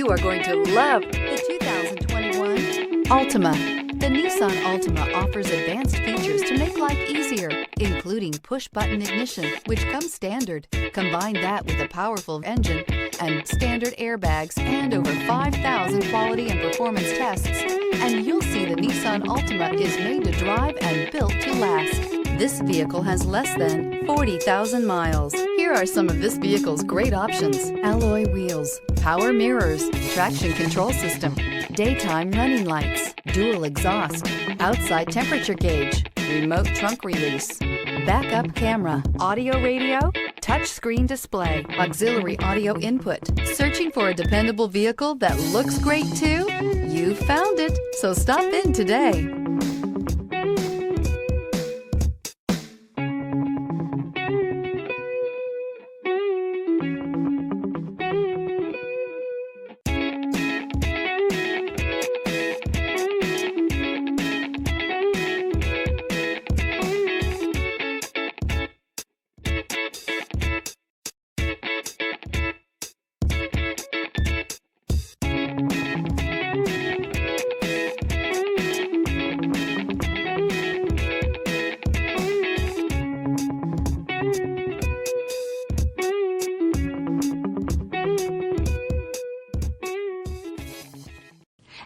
You are going to love the 2021 Altima. The Nissan Altima offers advanced features to make life easier, including push-button ignition, which comes standard. Combine that with a powerful engine and standard airbags and over 5,000 quality and performance tests, and you'll see the Nissan Altima is made to drive and built to last. This vehicle has less than 40,000 miles. Here are some of this vehicle's great options: alloy wheels, power mirrors, traction control system, daytime running lights, dual exhaust, outside temperature gauge, remote trunk release, backup camera, audio radio, touchscreen display, auxiliary audio input. Searching for a dependable vehicle that looks great too? You found it, so stop in today.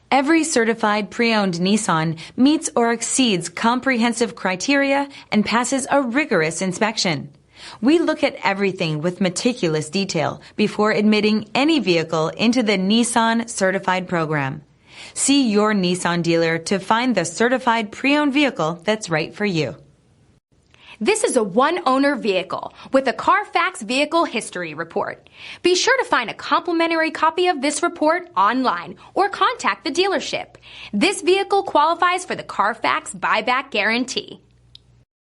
Every certified pre-owned Nissan meets or exceeds comprehensive criteria and passes a rigorous inspection. We look at everything with meticulous detail before admitting any vehicle into the Nissan Certified Program. See your Nissan dealer to find the certified pre-owned vehicle that's right for you. This is a one-owner vehicle with a Carfax Vehicle History Report. Be sure to find a complimentary copy of this report online or contact the dealership. This vehicle qualifies for the Carfax Buyback Guarantee.